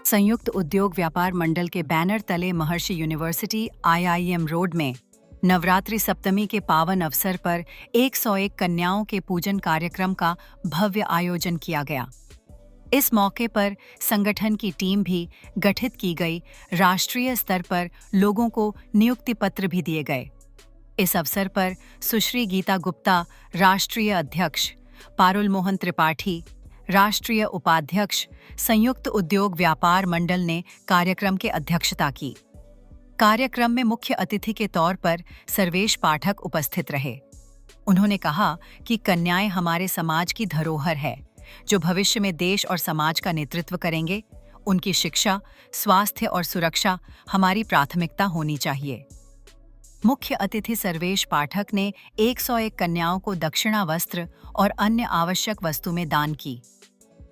संयुक्त उद्योग व्यापार मंडल के बैनर तले महर्षि यूनिवर्सिटी IIM रोड में नवरात्रि सप्तमी के पावन अवसर पर 101 कन्याओं के पूजन कार्यक्रम का भव्य आयोजन किया गया। इस मौके पर संगठन की टीम भी गठित की गई। राष्ट्रीय स्तर पर लोगों को नियुक्ति पत्र भी दिए गए। इस अवसर पर सुश्री गीता गुप्ता, राष्ट्रीय अध्यक्ष, पारुल मोहन त्रिपाठी, राष्ट्रीय उपाध्यक्ष, संयुक्त उद्योग व्यापार मंडल ने कार्यक्रम की अध्यक्षता की। कार्यक्रम में मुख्य अतिथि के तौर पर सर्वेश पाठक उपस्थित रहे। उन्होंने कहा कि कन्याएं हमारे समाज की धरोहर है, जो भविष्य में देश और समाज का नेतृत्व करेंगे। उनकी शिक्षा, स्वास्थ्य और सुरक्षा हमारी प्राथमिकता होनी चाहिए। मुख्य अतिथि सर्वेश पाठक ने 101 कन्याओं को दक्षिणा वस्त्र और अन्य आवश्यक वस्तुएं दान की।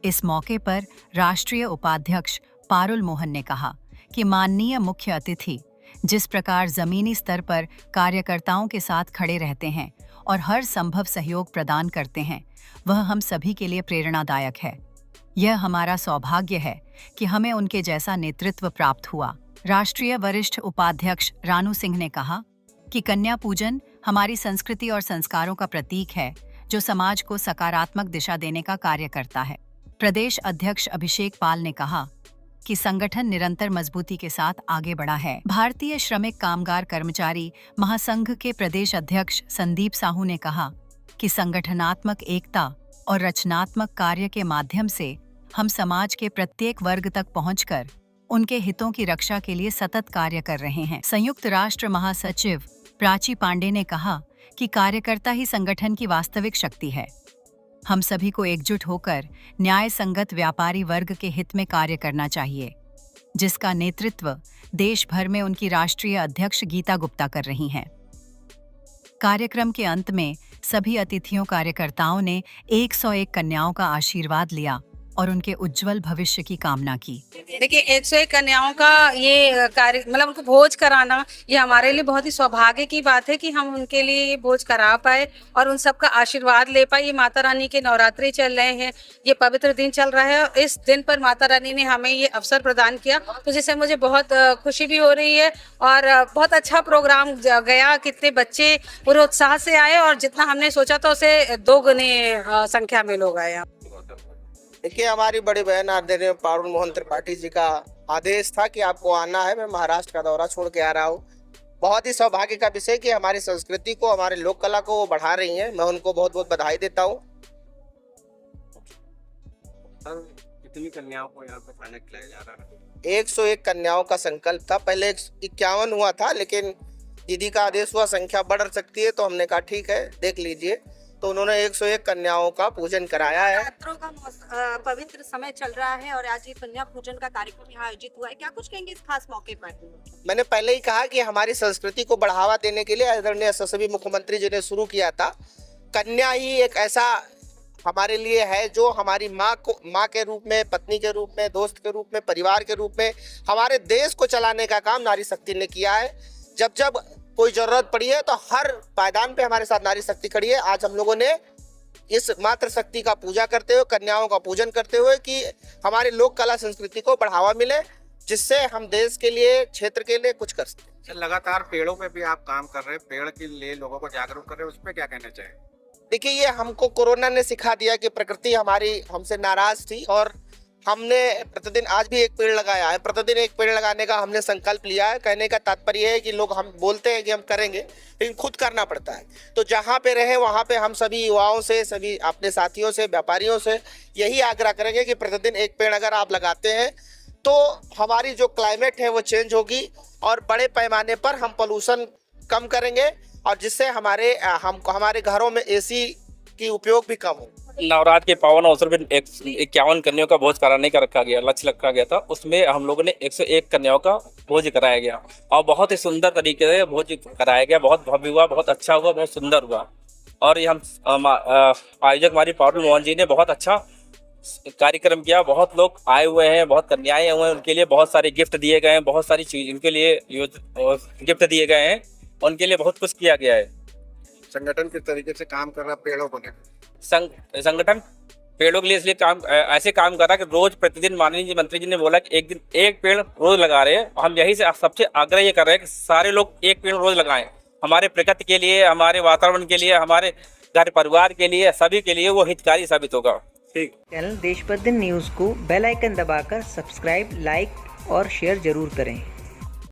इस मौके पर राष्ट्रीय उपाध्यक्ष पारुल मोहन ने कहा कि माननीय मुख्य अतिथि जिस प्रकार जमीनी स्तर पर कार्यकर्ताओं के साथ खड़े रहते हैं और हर संभव सहयोग प्रदान करते हैं, वह हम सभी के लिए प्रेरणादायक है। यह हमारा सौभाग्य है कि हमें उनके जैसा नेतृत्व प्राप्त हुआ। राष्ट्रीय वरिष्ठ उपाध्यक्ष रानू सिंह ने कहा कि कन्या पूजन हमारी संस्कृति और संस्कारों का प्रतीक है, जो समाज को सकारात्मक दिशा देने का कार्य करता है। प्रदेश अध्यक्ष अभिषेक पाल ने कहा कि संगठन निरंतर मजबूती के साथ आगे बढ़ा है। भारतीय श्रमिक कामगार कर्मचारी महासंघ के प्रदेश अध्यक्ष संदीप साहू ने कहा कि संगठनात्मक एकता और रचनात्मक कार्य के माध्यम से हम समाज के प्रत्येक वर्ग तक पहुंचकर उनके हितों की रक्षा के लिए सतत कार्य कर रहे हैं। संयुक्त राष्ट्र महासचिव प्राची पांडे ने कहा कि कार्यकर्ता ही संगठन की वास्तविक शक्ति है। हम सभी को एकजुट होकर न्याय संगत व्यापारी वर्ग के हित में कार्य करना चाहिए, जिसका नेतृत्व देश भर में उनकी राष्ट्रीय अध्यक्ष गीता गुप्ता कर रही हैं। कार्यक्रम के अंत में सभी अतिथियों कार्यकर्ताओं ने 101 कन्याओं का आशीर्वाद लिया और उनके उज्जवल भविष्य की कामना की। देखिए, 101 कन्याओं का ये कार्य, मतलब उनको भोज कराना, ये हमारे लिए बहुत ही सौभाग्य की बात है कि हम उनके लिए ये भोज करा पाए और उन सबका आशीर्वाद ले पाए। ये माता रानी के नवरात्रि चल रहे हैं, ये पवित्र दिन चल रहा है और इस दिन पर माता रानी ने हमें ये अवसर प्रदान किया, तो जिससे मुझे बहुत खुशी भी हो रही है। और बहुत अच्छा प्रोग्राम गया, कितने बच्चे पूरे उत्साह से आए और जितना हमने सोचा था उसे 2 गुने संख्या में लोग आए। देखिए, हमारी बड़ी बहन आदरणीय पारुल मोहन त्रिपाठी जी का आदेश था कि आपको आना है। मैं महाराष्ट्र का दौरा छोड़ के आ रहा हूँ। बहुत ही सौभाग्य का विषय कि हमारी संस्कृति को, हमारे लोक कला को वो बढ़ा रही हैं। मैं उनको बहुत बहुत बधाई देता हूँ। कितनी कन्याओं को यहाँ पे खाना खिलाया जा रहा है? 101 कन्याओं का संकल्प था। पहले 51 हुआ था, लेकिन दीदी का आदेश हुआ संख्या बढ़ सकती है, तो हमने कहा ठीक है, देख लीजिए। तो उन्होंने 101 कन्याओं का पूजन कराया है। नवरात्रों का पवित्र समय चल रहा है और आज ये कन्या पूजन का कार्यक्रम यहाँ आयोजित हुआ है। क्या कुछ कहेंगे इस खास मौके पर? मैंने पहले ही कहा कि हमारी संस्कृति को बढ़ावा देने के लिए आदरणीय यशस्वी मुख्यमंत्री जी ने शुरू किया था। कन्या ही एक ऐसा हमारे लिए है जो हमारी माँ के रूप में, पत्नी के रूप में, दोस्त के रूप में, परिवार के रूप में हमारे देश को चलाने का काम नारी शक्ति ने किया है। जब जब कोई जरूरत पड़ी है तो हर पायदान पे हमारे साथ नारी शक्ति खड़ी है। आज हम लोगों ने इस मातृ शक्ति का पूजा करते हुए, कन्याओं का पूजन करते हुए, कि हमारे लोक कला संस्कृति को बढ़ावा मिले, जिससे हम देश के लिए, क्षेत्र के लिए कुछ कर सकते हैं। लगातार पेड़ों पे भी आप काम कर रहे हैं, पेड़ के लिए लोगों को जागरूक कर रहे हैं, उस पर क्या कहना चाहिए? देखिए, ये हमको कोरोना ने सिखा दिया कि प्रकृति हमारी हमसे नाराज थी और हमने प्रतिदिन, आज भी एक पेड़ लगाया है। प्रतिदिन एक पेड़ लगाने का हमने संकल्प लिया है। कहने का तात्पर्य है कि लोग हम बोलते हैं कि हम करेंगे, लेकिन खुद करना पड़ता है। तो जहाँ पे रहे वहाँ पे हम सभी युवाओं से, सभी अपने साथियों से, व्यापारियों से यही आग्रह करेंगे कि प्रतिदिन एक पेड़ अगर आप लगाते हैं तो हमारी जो क्लाइमेट है वो चेंज होगी और बड़े पैमाने पर हम पोल्यूशन कम करेंगे और जिससे हमारे घरों में AC की उपयोग भी कम हो। नवरात्र के पावन अवसर पर 51 कन्याओं का भोज कराने का लक्ष्य रखा गया था। उसमें हम लोगों ने 101 कन्याओं का भोज कराया गया और बहुत ही सुंदर तरीके से भोज कराया गया। बहुत भव्य हुआ, बहुत अच्छा हुआ, बहुत सुंदर हुआ। और ये हम आयोजक हमारी पारुल मोहन जी ने बहुत अच्छा कार्यक्रम किया। बहुत लोग आए हुए हैं, बहुत कन्याएं हुए हैं, उनके लिए बहुत सारे गिफ्ट दिए गए हैं, बहुत सारी चीज उनके लिए गिफ्ट दिए गए हैं, उनके लिए बहुत कुछ किया गया है। संगठन किस तरीके से काम कर रहा है पेड़ों को लेकर? संगठन पेड़ों के लिए इसलिए ऐसे काम कर रहा है कि रोज प्रतिदिन माननीय जी मंत्री जी ने बोला कि एक दिन एक पेड़ रोज लगा रहे हैं। हम यही से सबसे आग्रह ये कर रहे हैं कि सारे लोग एक पेड़ रोज लगाएं। हमारे प्रकृति के लिए, हमारे वातावरण के लिए, हमारे घर परिवार के लिए, सभी के लिए वो हितकारी साबित होगा। ठीक। चैनल देशबंधु न्यूज़ को बेल आइकन दबाकर सब्सक्राइब, लाइक और शेयर जरूर करें।